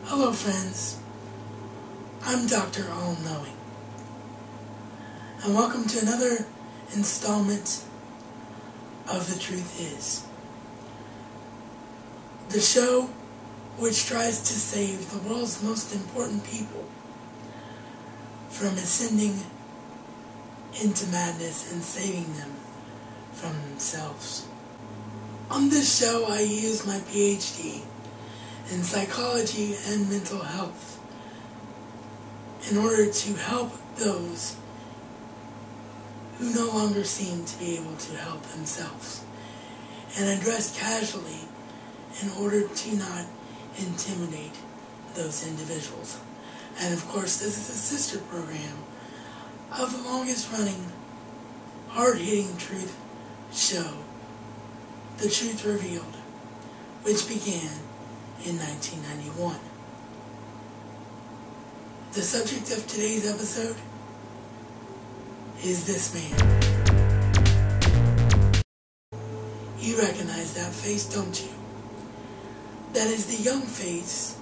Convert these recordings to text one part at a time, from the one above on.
Hello friends, I'm Dr. Allknowing, and welcome to another installment of The Truth Is, the show which tries to save the world's most important people from ascending into madness and saving them from themselves. On this show I use my PhD in psychology and mental health in order to help those who no longer seem to be able to help themselves, and address casually in order to not intimidate those individuals. And of course, this is a sister program of the longest running, hard-hitting truth show, The Truth Revealed, which began in 1991. The subject of today's episode is this man. You recognize that face, don't you? That is the young face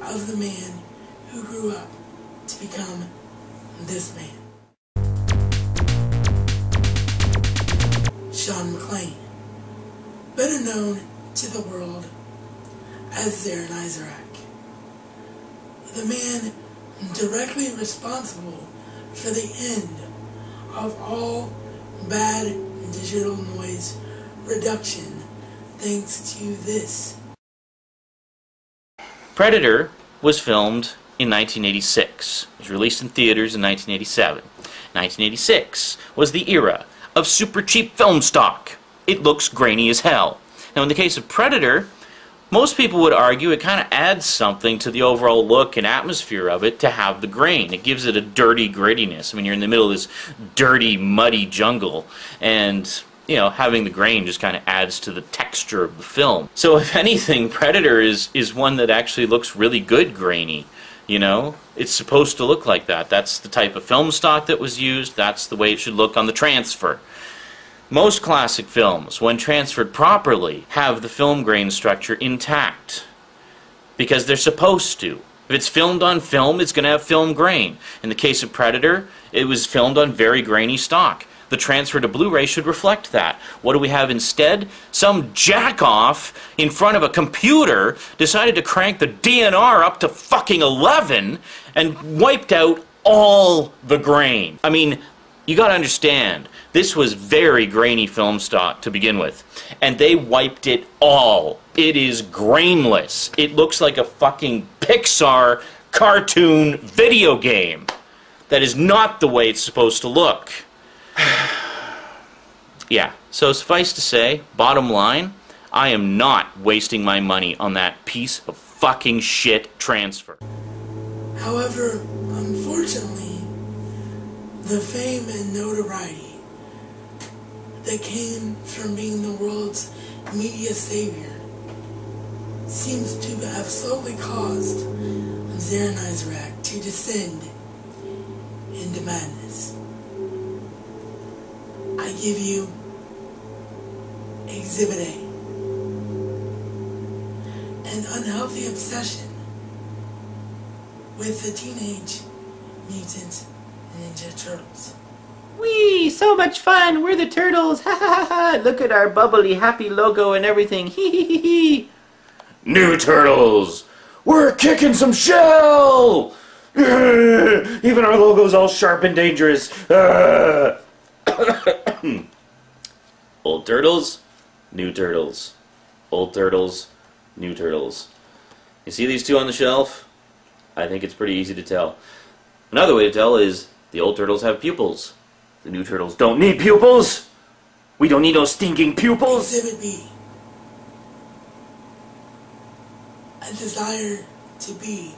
of the man who grew up to become this man. Sean McLean, better known to the world as Zaranyzerak, the man directly responsible for the end of all bad digital noise reduction thanks to this. Predator was filmed in 1986. It was released in theaters in 1987. 1986 was the era of super cheap film stock. It looks grainy as hell. Now in the case of Predator, most people would argue it kind of adds something to the overall look and atmosphere of it to have the grain. It gives it a dirty grittiness. I mean, you're in the middle of this dirty, muddy jungle, and, you know, having the grain just kind of adds to the texture of the film. So if anything, Predator is one that actually looks really good grainy. You know, it's supposed to look like that. That's the type of film stock that was used. That's the way it should look on the transfer. Most classic films, when transferred properly, have the film grain structure intact because they're supposed to. If it's filmed on film, it's going to have film grain. In the case of Predator, it was filmed on very grainy stock. The transfer to Blu-ray should reflect that. What do we have instead? Some jackoff in front of a computer decided to crank the DNR up to fucking 11 and wiped out all the grain. I mean, you gotta understand, this was very grainy film stock to begin with, and they wiped it all. It is grainless. It looks like a fucking Pixar cartoon video game. That is not the way it's supposed to look. Yeah, so suffice to say, bottom line, I am not wasting my money on that piece of fucking shit transfer. However, unfortunately, the fame and notoriety that came from being the world's media savior seems to have slowly caused Zaranyzerak to descend into madness. I give you Exhibit A, an unhealthy obsession with the Teenage Mutant Ninja Turtles. Whee! So much fun! We're the Turtles! Ha ha ha ha! Look at our bubbly, happy logo and everything! Hee hee hee hee! New Turtles! We're kicking some shell! Even our logo's all sharp and dangerous. Old Turtles, New Turtles. Old Turtles, New Turtles. You see these two on the shelf? I think it's pretty easy to tell. Another way to tell is the old turtles have pupils. The new turtles don't need pupils. We don't need no stinking pupils. Exhibit B, a desire to be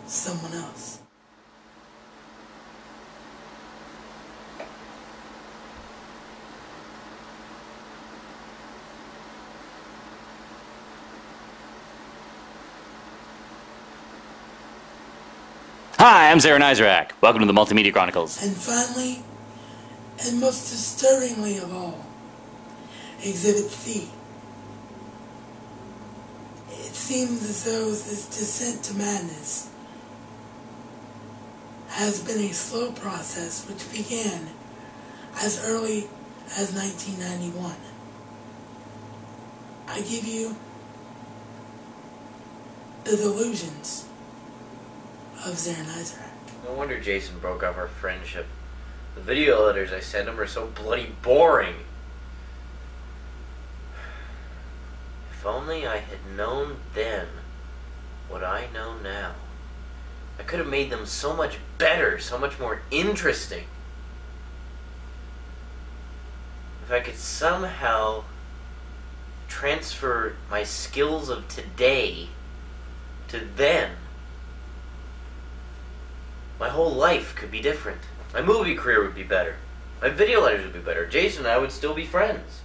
someone else. Hi, I'm Zaranyzerak. Welcome to the Multimedia Chronicles. And finally, and most disturbingly of all, Exhibit C. It's seems as though this descent to madness has been a slow process which began as early as 1991. I give you The Delusions of Zaranyzerak. No wonder Jason broke off our friendship. The video letters I sent him are so bloody boring. If only I had known then what I know now. I could have made them so much better, so much more interesting. If I could somehow transfer my skills of today to then, my whole life could be different. My movie career would be better. My video letters would be better. Jason and I would still be friends.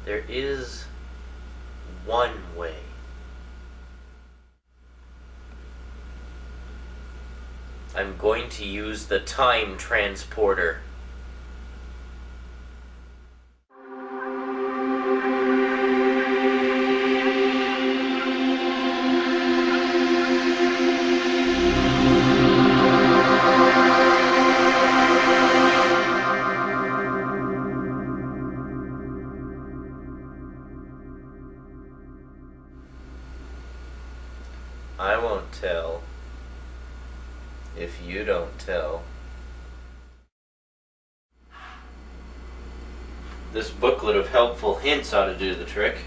There is one way. I'm going to use the time transporter. I won't tell if you don't tell. This booklet of helpful hints ought to do the trick.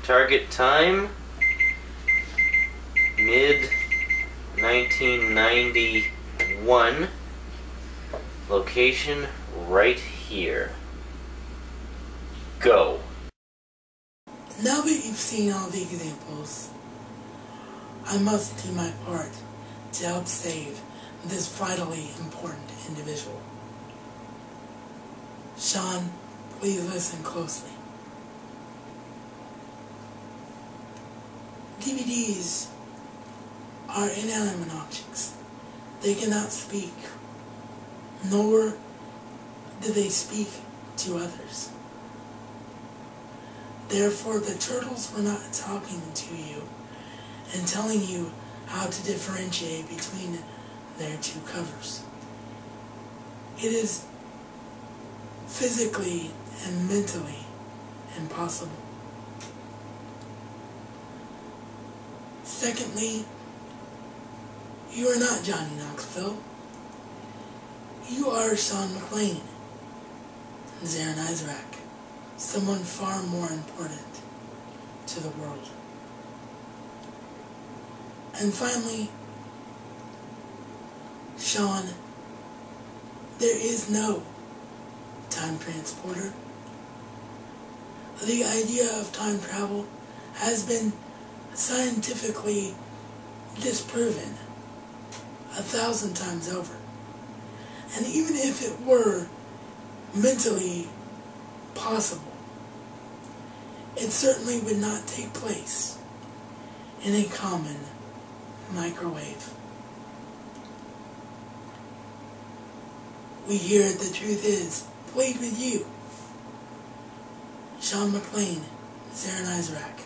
Target time, mid-1991. Location right here. Go. Now that you've seen all the examples, I must do my part to help save this vitally important individual. Sean, please listen closely. DVDs are inanimate objects. They cannot speak, nor do they speak to others. Therefore, the turtles were not talking to you and telling you how to differentiate between their two covers. It is physically and mentally impossible. Secondly, you are not Johnny Knoxville. You are Sean McLean, Zaranyzerak. Someone far more important to the world. And finally, Sean, there is no time transporter. The idea of time travel has been scientifically disproven 1,000 times over. And even if it were mentally possible, it certainly would not take place in a common microwave. We hear the truth is played with you. Sean McLean, Zaranyzerak.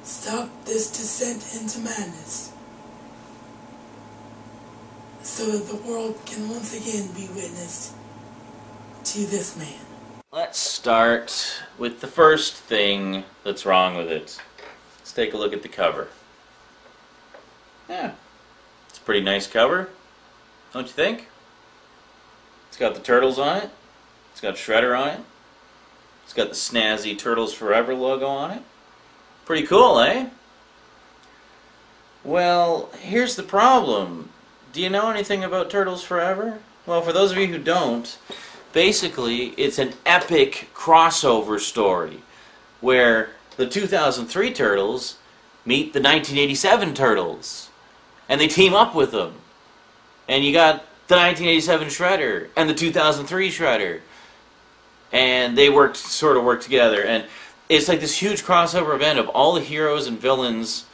Stop this descent into madness so that the world can once again be witness to this man. Let's start with the first thing that's wrong with it. Let's take a look at the cover. Yeah, it's a pretty nice cover, don't you think? It's got the turtles on it. It's got Shredder on it. It's got the snazzy Turtles Forever logo on it. Pretty cool, eh? Well, here's the problem. Do you know anything about Turtles Forever? Well, for those of you who don't, basically it's an epic crossover story where the 2003 Turtles meet the 1987 Turtles and they team up with them. And you got the 1987 Shredder and the 2003 Shredder. And they sort of work together. And it's like this huge crossover event of all the heroes and villains,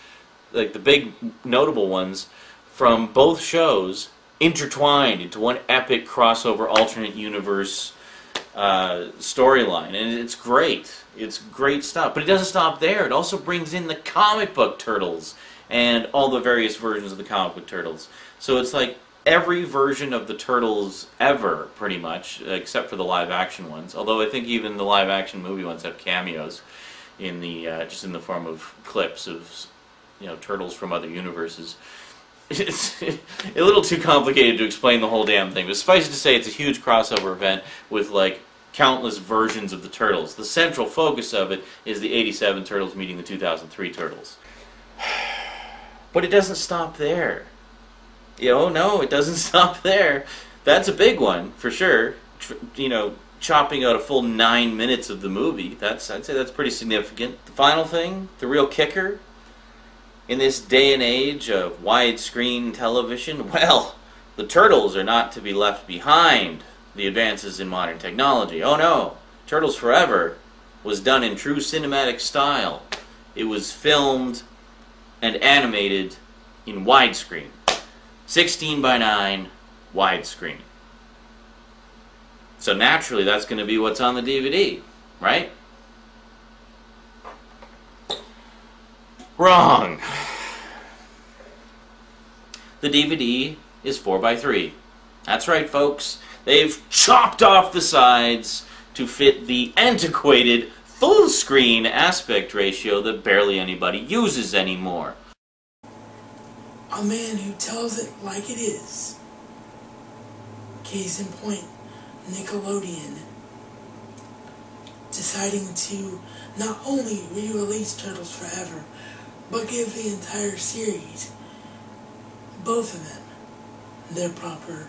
like the big notable ones, from both shows intertwined into one epic crossover alternate universe storyline, and it's great. It's great stuff. But it doesn't stop there. It also brings in the comic book Turtles and all the various versions of the comic book Turtles. So it's like every version of the Turtles ever, pretty much, except for the live-action ones. Although I think even the live-action movie ones have cameos in the just in the form of clips of, you know, Turtles from other universes. It's a little too complicated to explain the whole damn thing, but suffice it to say it's a huge crossover event with, like, countless versions of the Turtles. The central focus of it is the 87 Turtles meeting the 2003 Turtles. But it doesn't stop there. No, it doesn't stop there. That's a big one, for sure. You know, chopping out a full 9 minutes of the movie, I'd say that's pretty significant. The final thing, the real kicker, in this day and age of widescreen television, well, the Turtles are not to be left behind the advances in modern technology. Oh no, Turtles Forever was done in true cinematic style. It was filmed and animated in widescreen. 16:9 widescreen. So naturally that's going to be what's on the DVD, right? Wrong. The DVD is 4:3. That's right, folks. They've chopped off the sides to fit the antiquated full-screen aspect ratio that barely anybody uses anymore. A man who tells it like it is. Case in point, Nickelodeon deciding to not only re-release Turtles Forever, but give the entire series, both of them, their proper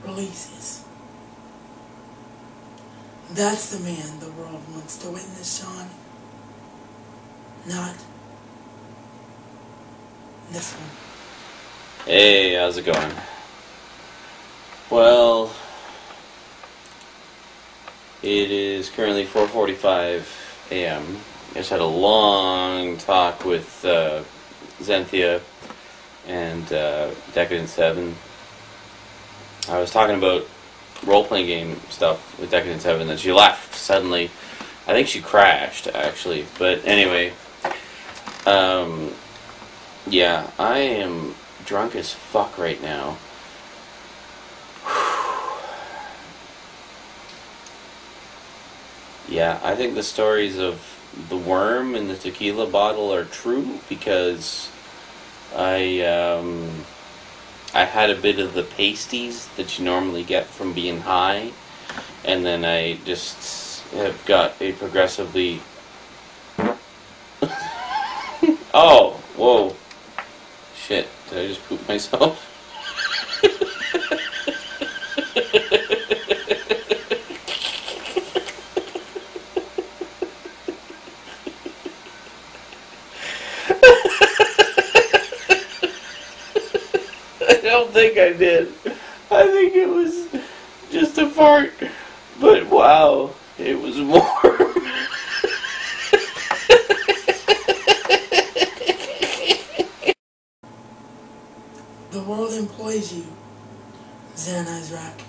releases. That's the man the world wants to witness, Sean. Not this one. Hey, how's it going? Well, it is currently 4:45 a.m. I just had a long talk with Zenthia and Decadent 7. I was talking about role-playing game stuff with Decadent 7, and she left suddenly. I think she crashed, actually. But anyway, yeah, I am drunk as fuck right now. Yeah, I think the stories of the worm in the tequila bottle are true, because I had a bit of the pasties that you normally get from being high, and then I just have got a progressively... Oh, whoa. Shit, did I just poop myself? I don't think I did. I think it was just a fart. But wow, it was warm. The world employs you, Zaranyzerak.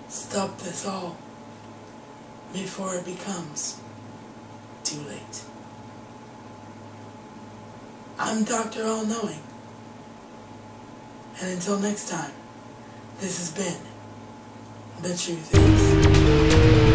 Stop this all before it becomes too late. I'm Dr. Allknowing. And until next time, this has been The Truth Is.